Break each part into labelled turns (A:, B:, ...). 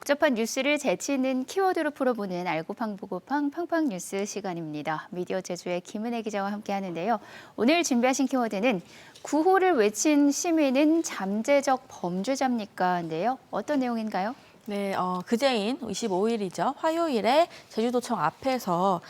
A: 복잡한 뉴스를 재치 있는 키워드로 풀어보는 알고팡 보고팡 팡팡 뉴스 시간입니다. 미디어 제주의 김은혜 기자와 함께 하는데요. 오늘 준비하신 키워드는 구호를 외친 시민은 잠재적 범죄자입니까?인데요. 어떤 내용인가요?
B: 네, 그제인 25일이죠. 화요일에 제주도청 앞에서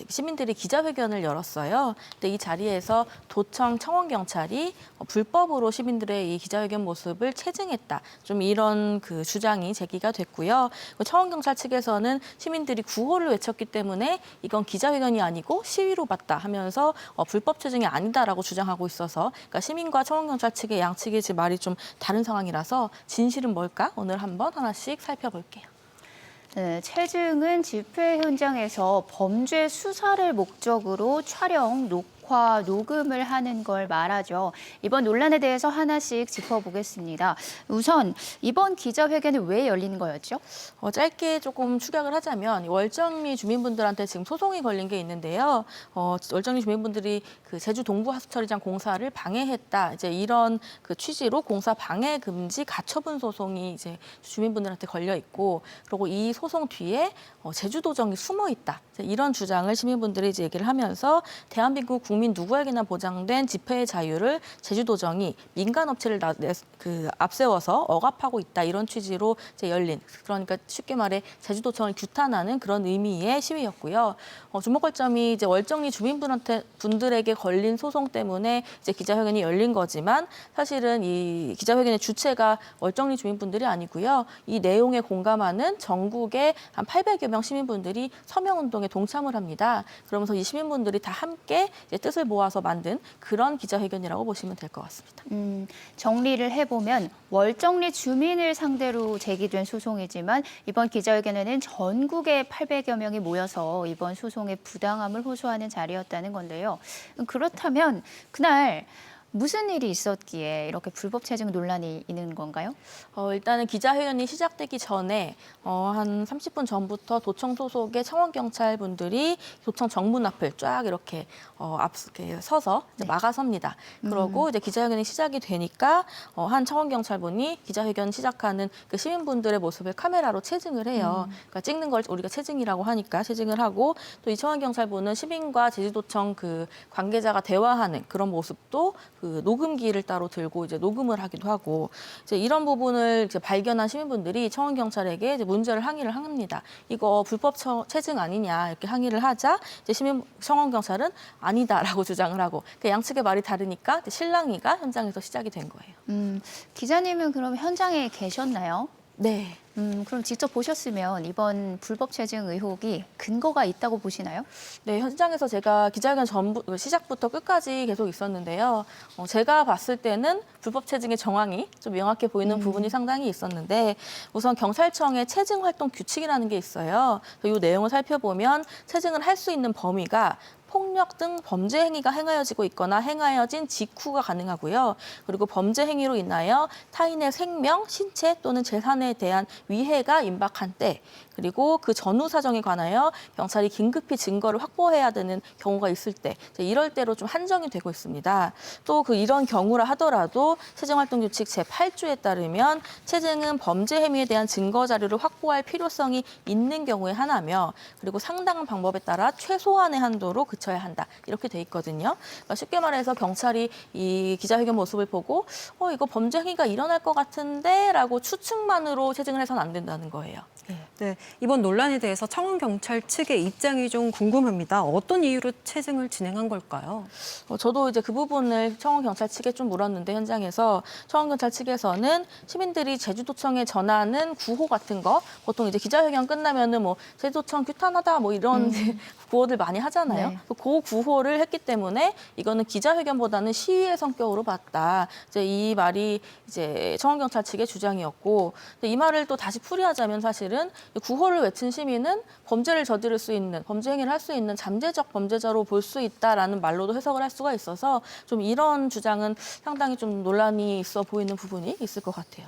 B: 시민들이 기자회견을 열었어요. 근데 이 자리에서 도청 청원경찰이 불법으로 시민들의 이 기자회견 모습을 체증했다. 좀 이런 그 주장이 제기가 됐고요. 청원경찰 측에서는 시민들이 구호를 외쳤기 때문에 이건 기자회견이 아니고 시위로 봤다 하면서 불법 체증이 아니다라고 주장하고 있어서 그러니까 시민과 청원경찰 측의 양측의 지금 말이 좀 다른 상황이라서 진실은 뭘까? 오늘 한번 하나씩 살펴볼게요.
A: 네, 체증은 집회 현장에서 범죄 수사를 목적으로 촬영, 녹화, 녹음을 하는 걸 말하죠. 이번 논란에 대해서 하나씩 짚어보겠습니다. 우선 이번 기자회견이 왜 열리는 거였죠?
B: 짧게 조금 축약을 하자면 월정리 주민분들한테 지금 소송이 걸린 게 있는데요. 월정리 주민분들이 그 제주 동부하수처리장 공사를 방해했다. 이제 이런 그 취지로 공사 방해 금지 가처분 소송이 이제 주민분들한테 걸려 있고, 그리고 이 소송 뒤에 제주도정이 숨어 있다. 이런 주장을 시민분들이 이제 얘기를 하면서 대한민국 국민 누구에게나 보장된 집회의 자유를 제주도정이 민간 업체를 앞세워서 억압하고 있다. 이런 취지로 이제 열린, 그러니까 쉽게 말해 제주도청을 규탄하는 그런 의미의 시위였고요. 주목할 점이 이제 월정리 주민분들에게 걸린 소송 때문에 이제 기자회견이 열린 거지만 사실은 이 기자회견의 주체가 월정리 주민분들이 아니고요. 이 내용에 공감하는 전국의 한 800여 명 시민분들이 서명운동에 동참을 합니다. 그러면서 이 시민분들이 다 함께 이제 뜻을 모아서 만든 그런 기자회견이라고 보시면 될 것 같습니다.
A: 정리를 해보면 월정리 주민을 상대로 제기된 소송이지만 이번 기자회견에는 전국의 800여 명이 모여서 이번 소송의 부당함을 호소하는 자리였다는 건데요. 그렇다면 그날 무슨 일이 있었기에 이렇게 불법 체증 논란이 있는 건가요?
B: 일단은 기자회견이 시작되기 전에 한 30분 전부터 도청 소속의 청원경찰분들이 도청 정문 앞을 쫙 이렇게 서서
A: 네.
B: 막아섭니다. 그러고 이제 기자회견이 시작이 되니까 한 청원경찰분이 기자회견 시작하는 그 시민분들의 모습을 카메라로 체증을 해요. 그러니까 찍는 걸 우리가 체증이라고 하니까 체증을 하고, 또 이 청원경찰분은 시민과 제주도청 그 관계자가 대화하는 그런 모습도 그 녹음기를 따로 들고 이제 녹음을 하기도 하고, 이제 이런 부분을 이제 발견한 시민분들이 청원경찰에게 이제 문제를 항의를 합니다. 이거 불법 체증 아니냐 이렇게 항의를 하자 이제 청원경찰은 아니다라고 주장을 하고, 그 양측의 말이 다르니까 실랑이가 현장에서 시작이 된 거예요.
A: 기자님은 그럼 현장에 계셨나요?
B: 네.
A: 그럼 직접 보셨으면 이번 불법 체증 의혹이 근거가 있다고 보시나요?
B: 네, 현장에서 제가 기자회견 시작부터 끝까지 계속 있었는데요. 제가 봤을 때는 불법 체증의 정황이 좀 명확해 보이는 부분이 상당히 있었는데, 우선 경찰청의 체증 활동 규칙이라는 게 있어요. 이 내용을 살펴보면 체증을 할 수 있는 범위가 폭력 등 범죄 행위가 행하여지고 있거나 행하여진 직후가 가능하고요. 그리고 범죄 행위로 인하여 타인의 생명, 신체 또는 재산에 대한 위해가 임박한 때, 그리고 그 전후 사정에 관하여 경찰이 긴급히 증거를 확보해야 되는 경우가 있을 때, 이럴 때로 좀 한정이 되고 있습니다. 또 이런 경우라 하더라도 체증활동규칙 제8조에 따르면 체증은 범죄 행위에 대한 증거 자료를 확보할 필요성이 있는 경우에 하나며, 그리고 상당한 방법에 따라 최소한의 한도로 그쳐야 한다. 이렇게 돼 있거든요. 그러니까 쉽게 말해서 경찰이 이 기자회견 모습을 보고 이거 범죄 행위가 일어날 것 같은데 라고 추측만으로 체증을 해서는 안 된다는 거예요.
C: 네, 이번 논란에 대해서 청원경찰 측의 입장이 좀 궁금합니다. 어떤 이유로 체증을 진행한 걸까요?
B: 저도 이제 그 부분을 청원경찰 측에 좀 물었는데, 현장에서 청원경찰 측에서는 시민들이 제주도청에 전하는 구호 같은 거, 보통 이제 기자회견 끝나면은 뭐 제주도청 규탄하다 뭐 이런 구호들 많이 하잖아요.
A: 네.
B: 그 구호를 했기 때문에 이거는 기자회견보다는 시위의 성격으로 봤다. 이제 이 말이 이제 청원경찰 측의 주장이었고, 이 말을 또 다시 풀이하자면 사실은 구호를 외친 시민은 범죄를 저지를 수 있는, 범죄 행위를 할 수 있는 잠재적 범죄자로 볼 수 있다라는 말로도 해석을 할 수가 있어서 좀 이런 주장은 상당히 좀 논란이 있어 보이는 부분이 있을 것 같아요.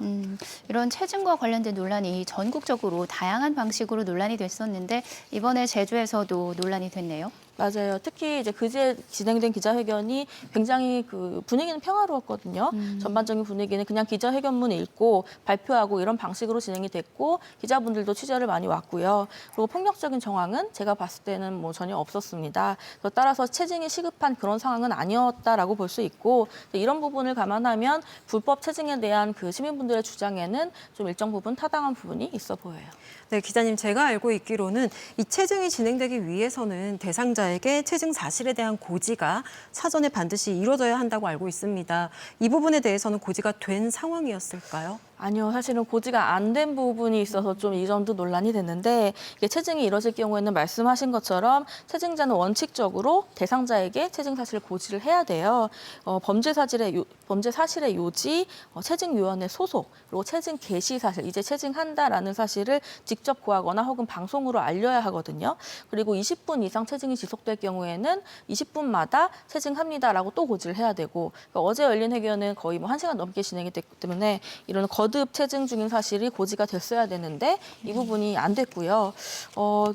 A: 이런 체증과 관련된 논란이 전국적으로 다양한 방식으로 논란이 됐었는데 이번에 제주에서도 논란이 됐네요.
B: 맞아요. 특히 이제 그제 진행된 기자회견이 굉장히 그 분위기는 평화로웠거든요. 전반적인 분위기는 그냥 기자회견문 읽고 발표하고 이런 방식으로 진행이 됐고 기자분들도 취재를 많이 왔고요. 그리고 폭력적인 정황은 제가 봤을 때는 뭐 전혀 없었습니다. 따라서 체증이 시급한 그런 상황은 아니었다라고 볼 수 있고 이런 부분을 감안하면 불법 체증에 대한 그 시민분들의 주장에는 좀 일정 부분 타당한 부분이 있어 보여요.
C: 네, 기자님, 제가 알고 있기로는 이 체증이 진행되기 위해서는 대상자에게 체증 사실에 대한 고지가 사전에 반드시 이루어져야 한다고 알고 있습니다. 이 부분에 대해서는 고지가 된 상황이었을까요?
B: 아니요, 사실은 고지가 안 된 부분이 있어서 좀 이 점도 논란이 됐는데 이게 체증이 이뤄질 경우에는 말씀하신 것처럼 체증자는 원칙적으로 대상자에게 체증 사실을 고지를 해야 돼요. 범죄 사실의 요지, 체증 요원의 소속, 그리고 체증 개시 사실, 이제 체증한다라는 사실을 직접 구하거나 혹은 방송으로 알려야 하거든요. 그리고 20분 이상 체증이 지속될 경우에는 20분마다 체증합니다라고 또 고지를 해야 되고 그러니까 어제 열린 회견은 거의 뭐 1시간 넘게 진행이 됐기 때문에 이런 거듭 체증 중인 사실이 고지가 됐어야 되는데 이 부분이 안 됐고요.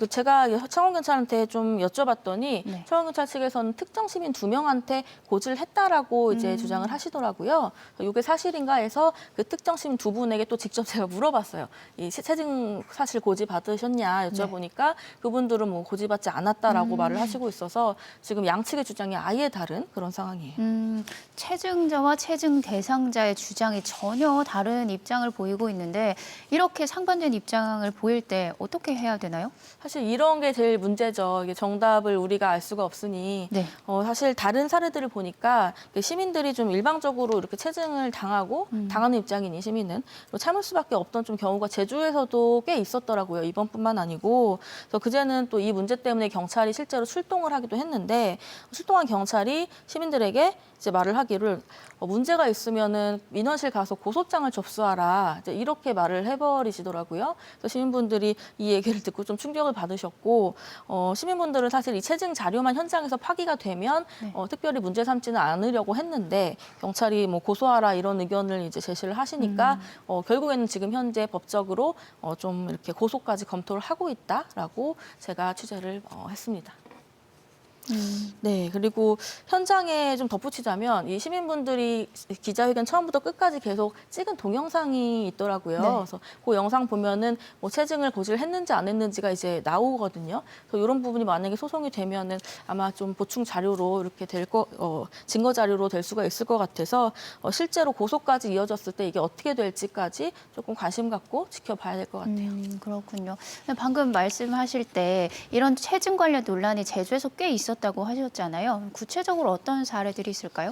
B: 제가 청원경찰한테 좀 여쭤봤더니
A: 네.
B: 청원경찰 측에서는 특정 시민 2명한테 고지를 했다라고 이제 주장을 하시더라고요. 이게 사실인가 해서 그 특정 시민 2분에게 또 직접 제가 물어봤어요. 이 체증 사실 고지 받으셨냐 여쭤보니까 그분들은 뭐 고지받지 않았다라고 말을 하시고 있어서 지금 양측의 주장이 아예 다른 그런 상황이에요.
A: 체증자와 체증 대상자의 주장이 전혀 다른 입장을 보이고 있는데 이렇게 상반된 입장을 보일 때 어떻게 해야 되나요?
B: 사실 이런 게 제일 문제죠. 이게 정답을 우리가 알 수가 없으니
A: 네.
B: 사실 다른 사례들을 보니까 시민들이 좀 일방적으로 이렇게 체증을 당하고 당하는 입장이니 시민은 참을 수밖에 없던 좀 경우가 제주에서도 꽤 있었더라고요. 이번뿐만 아니고 그래서 그제는 또 이 문제 때문에 경찰이 실제로 출동을 하기도 했는데 출동한 경찰이 시민들에게 이제 말을 하기를 문제가 있으면은 민원실 가서 고소장을 접수하라 이제 이렇게 말을 해버리시더라고요. 그래서 시민분들이 이 얘기를 듣고 좀 충격을 받으셨고 시민분들은 사실 이 체증 자료만 현장에서 파기가 되면 특별히 문제 삼지는 않으려고 했는데 경찰이 뭐 고소하라 이런 의견을 이제 제시를 하시니까 결국에는 지금 현재 법적으로 좀 이렇게 고소까지 검토를 하고 있다라고 제가 취재를 했습니다. 네, 그리고 현장에 좀 덧붙이자면 이 시민분들이 기자회견 처음부터 끝까지 계속 찍은 동영상이 있더라고요.
A: 네.
B: 그래서 그 영상 보면은 뭐 체증을 고지를 했는지 안 했는지가 이제 나오거든요. 그래서 이런 부분이 만약에 소송이 되면은 아마 좀 보충 자료로 이렇게 증거 자료로 될 수가 있을 것 같아서 실제로 고소까지 이어졌을 때 이게 어떻게 될지까지 조금 관심 갖고 지켜봐야 될 것 같아요.
A: 그렇군요. 방금 말씀하실 때 이런 체증 관련 논란이 제주에서 꽤 있었다고 하셨잖아요. 구체적으로 어떤 사례들이 있을까요?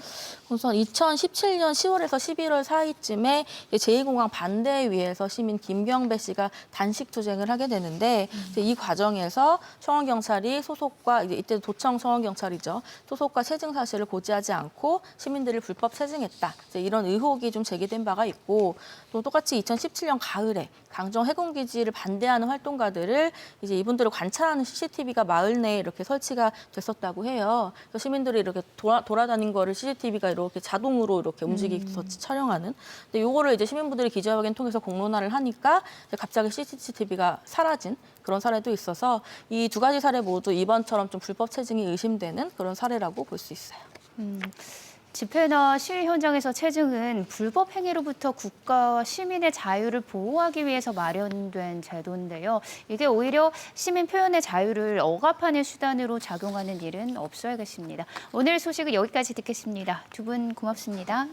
B: 우선 2017년 10월에서 11월 사이쯤에 제2공항 반대위에서 시민 김경배 씨가 단식 투쟁을 하게 되는데 이제 이 과정에서 청원경찰이 소속과 이때 도청 청원경찰이죠. 소속과 체증 사실을 고지하지 않고 시민들을 불법 체증했다. 이제 이런 의혹이 좀 제기된 바가 있고 또 똑같이 2017년 가을에 강정 해군기지를 반대하는 활동가들을 이제 이분들을 관찰하는 CCTV가 마을 내에 이렇게 설치가 됐었다고 해요. 그래서 시민들이 이렇게 돌아다닌 거를 CCTV가 이렇게 자동으로 이렇게 움직이서 촬영하는. 근데 요거를 이제 시민분들이 기자회견 통해서 공론화를 하니까 갑자기 CCTV가 사라진 그런 사례도 있어서 이 두 가지 사례 모두 이번처럼 좀 불법 체증이 의심되는 그런 사례라고 볼 수 있어요.
A: 집회나 시위 현장에서 체증은 불법 행위로부터 국가와 시민의 자유를 보호하기 위해서 마련된 제도인데요. 이게 오히려 시민 표현의 자유를 억압하는 수단으로 작용하는 일은 없어야겠습니다. 오늘 소식은 여기까지 듣겠습니다. 두 분 고맙습니다.